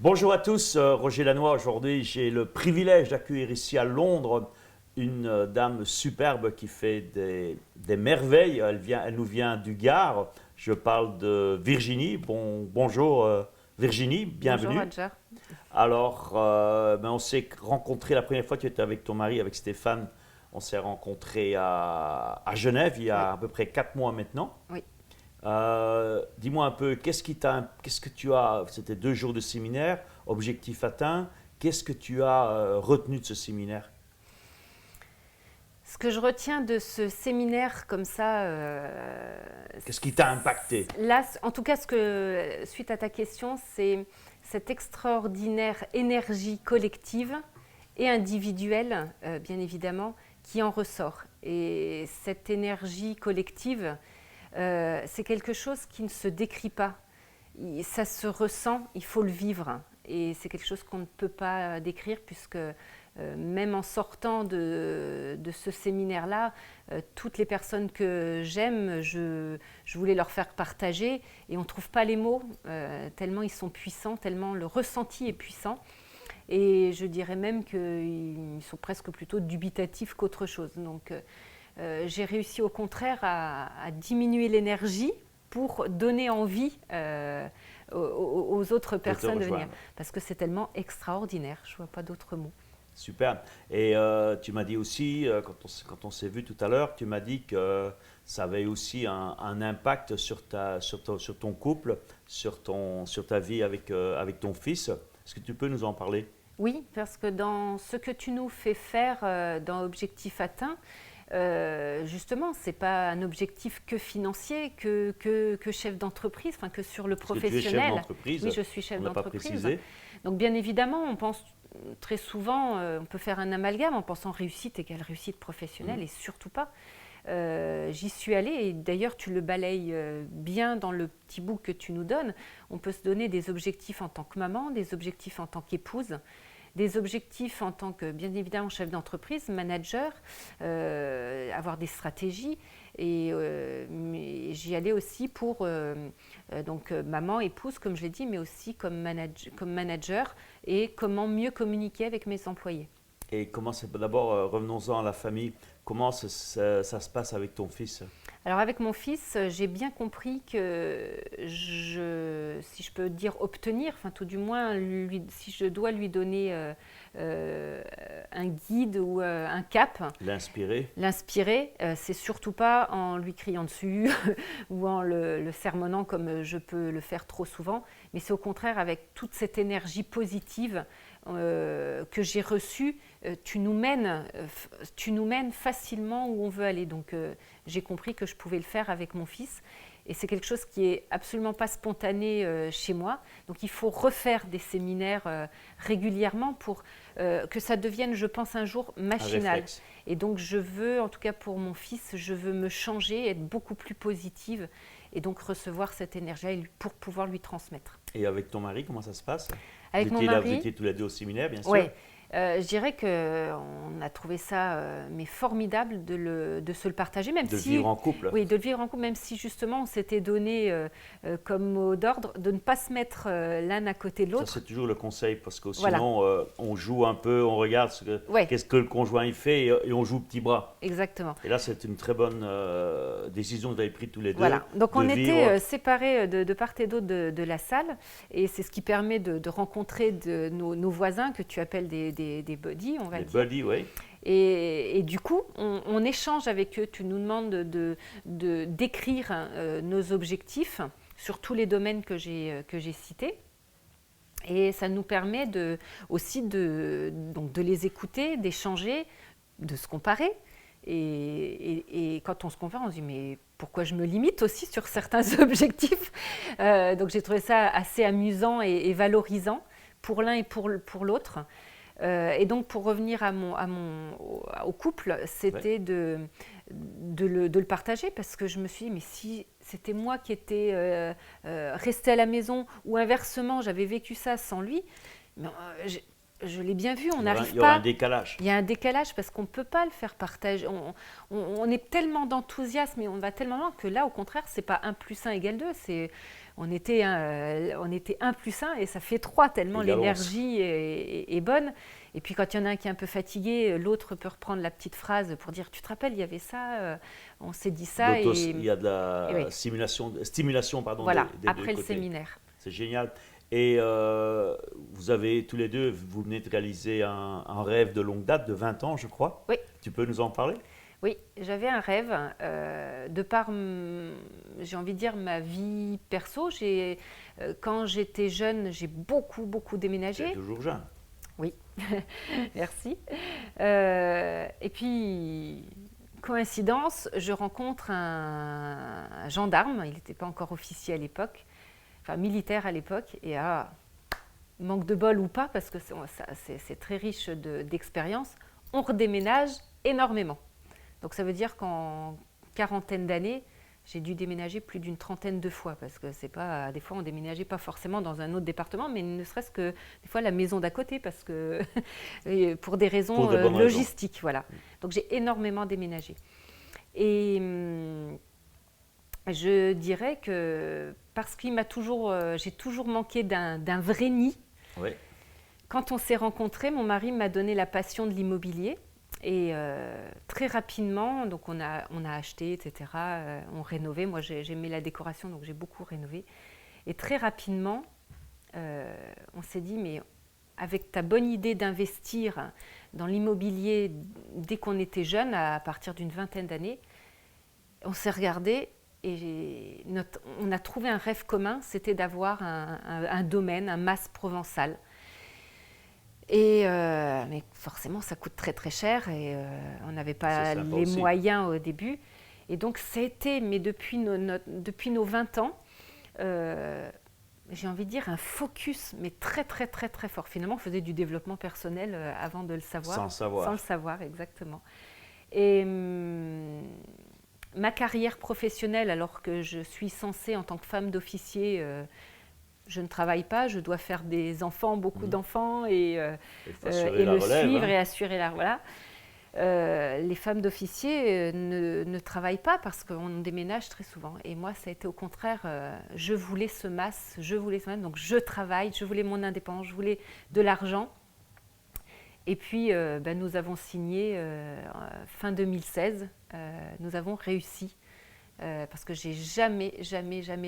Bonjour à tous, Roger Lannoy. Aujourd'hui, j'ai le privilège d'accueillir ici à Londres une dame superbe qui fait des merveilles. Elle nous vient du Gard. Je parle de Virginie. Bonjour Virginie, Bonjour bienvenue. Roger. Alors, on s'est rencontrés la première fois, tu étais avec ton mari, avec Stéphane. On s'est rencontrés à Genève il y Oui, a à peu près 4 mois maintenant. oui. Dis-moi un peu, qu'est-ce que tu as, c'était 2 jours de séminaire, objectif atteint, qu'est-ce que tu as retenu de ce séminaire? Ce que je retiens de ce séminaire comme ça, Qu'est-ce qui t'a impacté? là, en tout cas, suite à ta question, c'est cette extraordinaire énergie collective et individuelle, bien évidemment, qui en ressort. Et cette énergie collective, c'est quelque chose qui ne se décrit pas. Ça se ressent, il faut le vivre. Et c'est quelque chose qu'on ne peut pas décrire puisque même en sortant de ce séminaire-là, toutes les personnes que j'aime, je voulais leur faire partager et on ne trouve pas les mots, tellement ils sont puissants, tellement le ressenti est puissant. Et je dirais même qu'ils sont presque plutôt dubitatifs qu'autre chose. Donc j'ai réussi au contraire à diminuer l'énergie pour donner envie aux autres De te personnes de venir. rejoindre. Parce que c'est tellement extraordinaire, je ne vois pas d'autres mots. Super. Et tu m'as dit aussi, quand on s'est vu tout à l'heure, tu m'as dit que ça avait aussi un impact sur ton couple, sur ta vie avec ton fils. Est-ce que tu peux nous en parler? Oui, parce que dans ce que tu nous fais faire dans Objectif atteint, justement, ce n'est pas un objectif que financier, que chef d'entreprise, enfin que sur le Est-ce que tu es chef professionnel. Oui, d'entreprise? je suis On chef ne l'a pas d'entreprise. précisé. Donc bien évidemment, on pense très souvent, on peut faire un amalgame en pensant réussite égale réussite professionnelle, Mhm. et surtout pas. J'y suis allée et d'ailleurs tu le balayes bien dans le petit bout que tu nous donnes. On peut se donner des objectifs en tant que maman, des objectifs en tant qu'épouse, des objectifs en tant que, bien évidemment, chef d'entreprise, manager, avoir des stratégies. Mais j'y allais aussi pour maman, épouse, comme je l'ai dit, mais aussi comme manager et comment mieux communiquer avec mes employés. Et comment c'est d'abord, revenons-en à la famille. Comment ça se passe avec ton fils? Alors avec mon fils, j'ai bien compris que si je peux dire obtenir, enfin tout du moins, si je dois lui donner un guide ou un cap, L'inspirer? l'inspirer, c'est surtout pas en lui criant dessus ou en le sermonnant comme je peux le faire trop souvent, mais c'est au contraire avec toute cette énergie positive que j'ai reçue. Tu nous mènes facilement où on veut aller. Donc j'ai compris que je pouvais le faire avec mon fils. Et c'est quelque chose qui est absolument pas spontané chez moi. Donc il faut refaire des séminaires régulièrement pour que ça devienne, je pense, un jour Un machinal. réflexe. Et donc je veux, en tout cas pour mon fils, je veux me changer, être beaucoup plus positive et donc recevoir cette énergie pour pouvoir lui transmettre. Et avec ton mari, comment ça se passe? Avec mon Vous mari, étiez tous les deux au séminaire, bien sûr. ouais, je dirais qu'on a trouvé ça mais formidable de se le partager, même De si, vivre en couple. oui, de le vivre en couple, même si justement on s'était donné comme mot d'ordre de ne pas se mettre l'un à côté de Ça, l'autre. c'est toujours le conseil, parce que Voilà, sinon, on joue un peu, on regarde ouais, qu'est-ce que le conjoint il fait et on joue petit bras. exactement. Et là, c'est une très bonne décision que vous avez prise tous les deux, Voilà, donc de on était vivre séparés de part et d'autre de la salle, et c'est ce qui permet de rencontrer nos voisins que tu appelles des buddies, on va les dire. buddies, oui. Et du coup, on échange avec eux. Tu nous demandes d'écrire nos objectifs sur tous les domaines que j'ai cités. Et ça nous permet aussi donc de les écouter, d'échanger, de se comparer. Et quand on se compare, on se dit mais pourquoi je me limite aussi sur certains objectifs. Donc j'ai trouvé ça assez amusant et valorisant pour l'un et pour l'autre. Et donc pour revenir au couple, Ouais. c'était de le partager parce que je me suis dit mais si c'était moi qui étais restée à la maison ou inversement j'avais vécu ça sans lui, mais, je l'ai bien vu, on Il n'arrive y aura un pas. décalage. Il y a un décalage parce qu'on ne peut pas le faire partager. On est tellement d'enthousiasme et on va tellement loin que là, au contraire, c'est pas 1 + 1 = 2. on était 1 plus 1 et ça fait 3 tellement Égal 11. l'énergie est bonne. Et puis quand il y en a un qui est un peu fatigué, l'autre peut reprendre la petite phrase pour dire tu te rappelles, il y avait ça, on s'est dit ça. Il y a de et la oui. stimulation pardon, Voilà, des après deux le côtés. séminaire. C'est génial. Et vous avez tous les deux, vous venez de réaliser un rêve de longue date, de 20 ans je crois. Oui. Tu peux nous en parler? Oui, j'avais un rêve, de par, j'ai envie de dire, ma vie perso. Quand j'étais jeune, j'ai beaucoup Tu déménagé. es toujours jeune. Oui, merci. Et puis, coïncidence, je rencontre un gendarme, il n'était pas encore officier à l'époque, enfin militaire à l'époque, et manque de bol ou pas, parce que c'est très riche d'expérience, on redéménage énormément. Donc ça veut dire qu'en quarantaine d'années, j'ai dû déménager plus d'une trentaine de fois, parce que c'est pas, des fois on déménageait pas forcément dans un autre département, mais ne serait-ce que des fois la maison d'à côté, parce que pour des raisons Pour de bonnes logistiques, raisons. voilà. Donc j'ai énormément déménagé. Et je dirais que parce j'ai toujours manqué d'un vrai nid. Oui. Quand on s'est rencontrés, mon mari m'a donné la passion de l'immobilier. Et très rapidement, donc on a acheté, etc. On rénovait. Moi, j'aimais la décoration, donc j'ai beaucoup rénové. Et très rapidement, on s'est dit, mais avec ta bonne idée d'investir dans l'immobilier dès qu'on était jeune, à partir d'une vingtaine d'années, on s'est regardé et on a trouvé un rêve commun, c'était d'avoir un domaine, un mas provençal. Et mais forcément, ça coûte très cher et on n'avait pas les moyens au début. Et donc, ça a été, mais depuis nos 20 ans, j'ai envie de dire un focus, mais très fort. Finalement, on faisait du développement personnel avant de le savoir. Sans le savoir. Sans le savoir, exactement. Et ma carrière professionnelle, alors que je suis censée, en tant que femme d'officier, je ne travaille pas, je dois faire des enfants, beaucoup d'enfants, et le suivre et assurer la... Voilà. Les femmes d'officiers ne travaillent pas parce qu'on déménage très souvent. Et moi, ça a été au contraire, je voulais ce mas, donc je travaille, je voulais mon indépendance, je voulais de l'argent. Et puis, nous avons signé fin 2016, nous avons réussi. Parce que j'ai jamais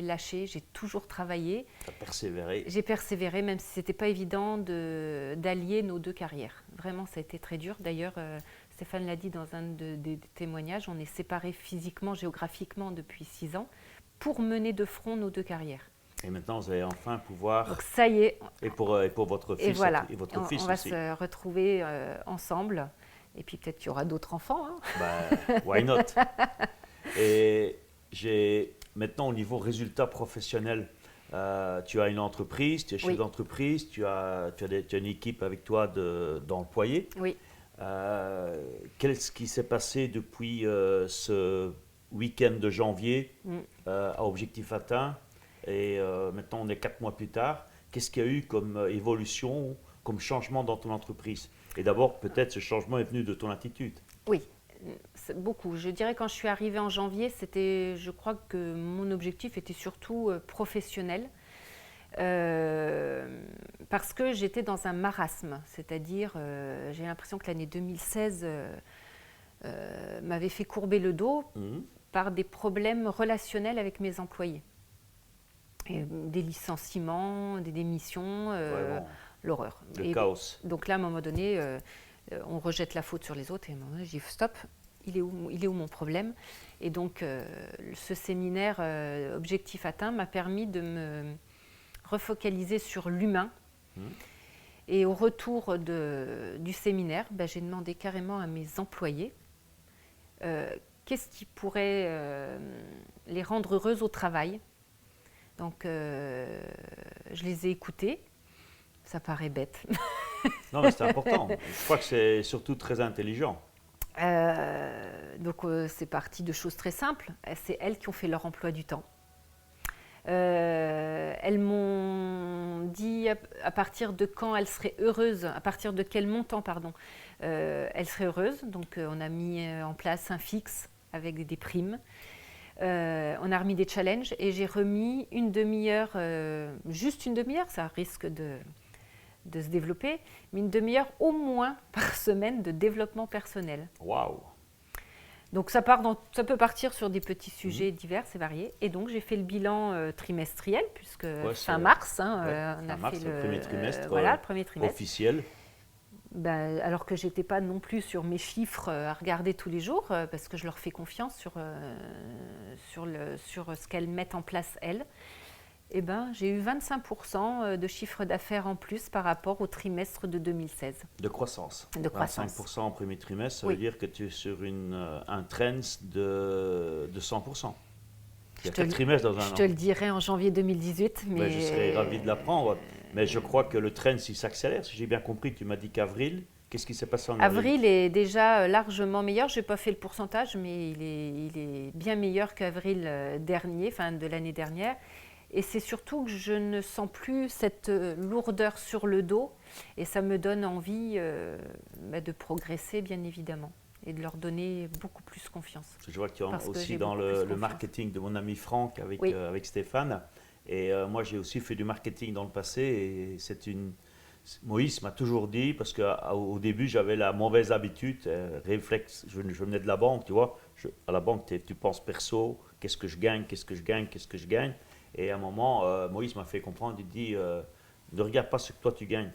lâché, j'ai toujours travaillé. Tu as persévéré. J'ai persévéré, même si ce n'était pas évident d'allier nos deux carrières. Vraiment, ça a été très dur. D'ailleurs, Stéphane l'a dit dans un des témoignages, on est séparés physiquement, géographiquement depuis 6 ans pour mener de front nos deux carrières. Et maintenant, vous allez enfin pouvoir... Donc ça y est. Et pour votre fils et voilà. et votre fils on va aussi. se retrouver ensemble. Et puis peut-être qu'il y aura d'autres enfants. Hein. Why not? Et maintenant, au niveau résultat professionnel, tu as une entreprise, tu es chef d'entreprise, tu as une équipe avec toi d'employés. Oui. Qu'est-ce qui s'est passé depuis ce week-end de janvier à objectif atteint? Et maintenant, on est 4 mois plus tard. Qu'est-ce qu'il y a eu comme évolution, comme changement dans ton entreprise? Et d'abord, peut-être ce changement est venu de ton attitude. Oui. Beaucoup. Je dirais quand je suis arrivée en janvier, je crois que mon objectif était surtout professionnel, parce que j'étais dans un marasme, c'est-à-dire j'ai l'impression que l'année 2016 m'avait fait courber le dos par des problèmes relationnels avec mes employés. Et des licenciements, des démissions, l'horreur. Le chaos. Donc là, à un moment donné, on rejette la faute sur les autres et à un moment donné, je dis stop, il est où mon problème? Et donc ce séminaire Objectif atteint m'a permis de me refocaliser sur l'humain. Et au retour du séminaire, j'ai demandé carrément à mes employés qu'est-ce qui pourrait les rendre heureux au travail. Donc je les ai écoutés. Ça paraît bête. Non, mais c'est important. Je crois que c'est surtout très intelligent. Donc c'est parti de choses très simples. C'est elles qui ont fait leur emploi du temps. Elles m'ont dit à partir de quand elles seraient heureuses, à partir de quel montant, elles seraient heureuses. Donc on a mis en place un fixe avec des primes. On a remis des challenges et j'ai remis une demi-heure, juste une demi-heure, ça risque de se développer, mais une demi-heure au moins par semaine de développement personnel. Waouh! Donc ça peut partir sur des petits sujets divers et variés. Et donc j'ai fait le bilan trimestriel, puisque fin mars, on a fait le premier trimestre, le premier trimestre officiel. Alors que je n'étais pas non plus sur mes chiffres à regarder tous les jours, parce que je leur fais confiance sur ce qu'elles mettent en place, elles. Eh ben, j'ai eu 25% de chiffre d'affaires en plus par rapport au trimestre de 2016. De croissance. De croissance. 25% au premier trimestre, ça veut dire que tu es sur un trend de 100%. Il y a 4 trimestres dans un an. Je te le dirai en janvier 2018. Mais je serais ravi de l'apprendre. Mais je crois que le trend, s'il s'accélère, si j'ai bien compris, tu m'as dit qu'avril, qu'est-ce qui s'est passé en avril? Avril est déjà largement meilleur. Je n'ai pas fait le pourcentage, mais il est bien meilleur qu'avril dernier, enfin de l'année dernière. Et c'est surtout que je ne sens plus cette lourdeur sur le dos et ça me donne envie de progresser, bien évidemment, et de leur donner beaucoup plus confiance. Je vois que tu es aussi dans le marketing de mon ami Franck avec Stéphane. Et moi, j'ai aussi fait du marketing dans le passé. Et Moïse m'a toujours dit, parce qu'au début, j'avais la mauvaise habitude, réflexe, je venais de la banque, tu vois. À la banque, tu penses perso, qu'est-ce que je gagne, qu'est-ce que je gagne, qu'est-ce que je gagne. Et à un moment, Moïse m'a fait comprendre, il dit, ne regarde pas ce que toi tu gagnes.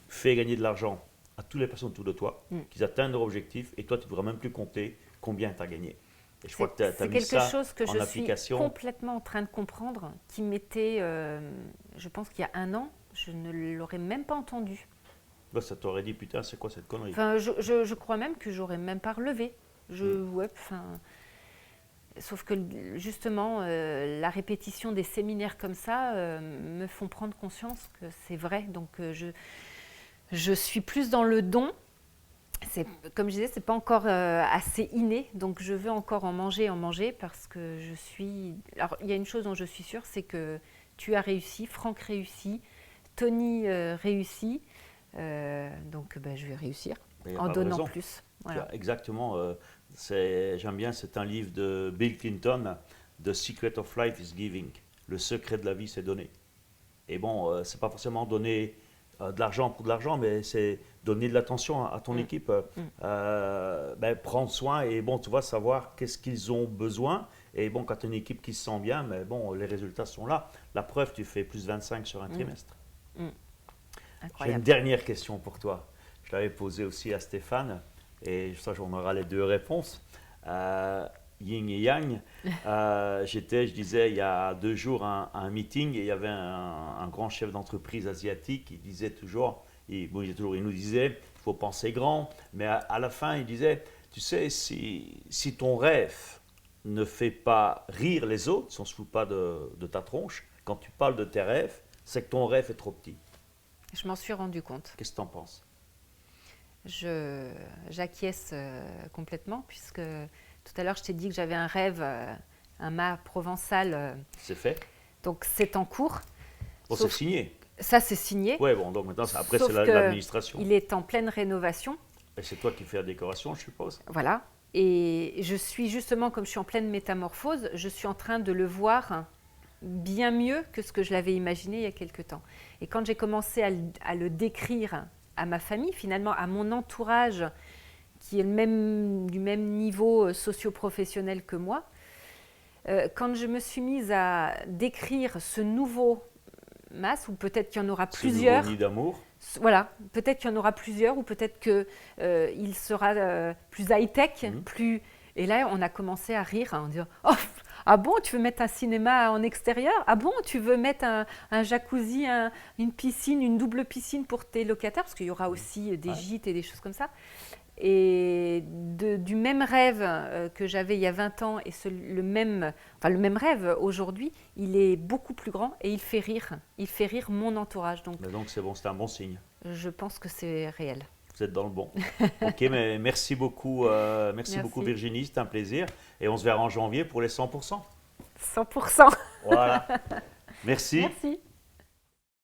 Fais gagner de l'argent à toutes les personnes autour de toi, qu'ils atteignent leur objectif, et toi tu ne devras même plus compter combien tu as gagné. Et je crois que tu as mis ça en application. C'est quelque chose que je suis complètement en train de comprendre, qui m'était, je pense qu'il y a un an, je ne l'aurais même pas entendu. Bah, ça t'aurait dit, putain, c'est quoi cette connerie? Enfin, je crois même que j'aurais même pas relevé. Sauf que justement, la répétition des séminaires comme ça me font prendre conscience que c'est vrai. Donc je suis plus dans le don. Comme je disais, c'est pas encore assez inné. Donc je veux encore en manger parce que je suis... Alors il y a une chose dont je suis sûre, c'est que tu as réussi, Franck réussit, Tony réussit. Donc je vais réussir en donnant plus. Voilà. Exactement. J'aime bien, c'est un livre de Bill Clinton, The Secret of Life is Giving. Le secret de la vie, c'est donner. Et bon, c'est pas forcément donner de l'argent pour de l'argent, mais c'est donner de l'attention à ton équipe, prendre soin et bon, tu vas savoir qu'est-ce qu'ils ont besoin. Et bon, quand tu as une équipe qui se sent bien, mais bon, les résultats sont là. La preuve, tu fais plus 25 sur un trimestre. J'ai une dernière question pour toi. Je l'avais posée aussi à Stéphane. Et ça, on aura les deux réponses. Yin et Yang. Je disais, il y a 2 jours, un meeting, et il y avait un grand chef d'entreprise asiatique qui disait toujours, il nous disait, il faut penser grand, mais à la fin, il disait, tu sais, si ton rêve ne fait pas rire les autres, si on ne se fout pas de ta tronche, quand tu parles de tes rêves, c'est que ton rêve est trop petit. Je m'en suis rendu compte. Qu'est-ce que tu en penses? J'acquiesce complètement, puisque tout à l'heure, je t'ai dit que j'avais un rêve, un mât provençal. C'est fait. Donc, c'est en cours. Bon, c'est signé. Ça, c'est signé. Oui, bon, donc maintenant, après, c'est l'administration. Il est en pleine rénovation. Et c'est toi qui fais la décoration, je suppose. Voilà. Et je suis justement, comme je suis en pleine métamorphose, je suis en train de le voir bien mieux que ce que je l'avais imaginé il y a quelque temps. Et quand j'ai commencé à le décrire à ma famille, finalement, à mon entourage, qui est du même niveau socio-professionnel que moi, quand je me suis mise à décrire ce nouveau MAS, ou peut-être qu'il y en aura plusieurs. Ce nouveau nid d'amour. Voilà, peut-être qu'il y en aura plusieurs, ou peut-être qu'il sera plus high-tech, plus... Et là, on a commencé à rire, en disant « Oh, ah bon, tu veux mettre un cinéma en extérieur? Ah bon, tu veux mettre un jacuzzi, une piscine, une double piscine pour tes locataires ?» Parce qu'il y aura aussi des gîtes et des choses comme ça. Et du même rêve que j'avais il y a 20 ans, et le même rêve aujourd'hui, il est beaucoup plus grand et il fait rire mon entourage. Donc c'est bon, c'est un bon signe. Je pense que c'est réel. Vous êtes dans le bon. Ok, mais merci beaucoup, merci beaucoup Virginie, c'était un plaisir. Et on se verra en janvier pour les 100%. 100%. Voilà. Merci. Merci.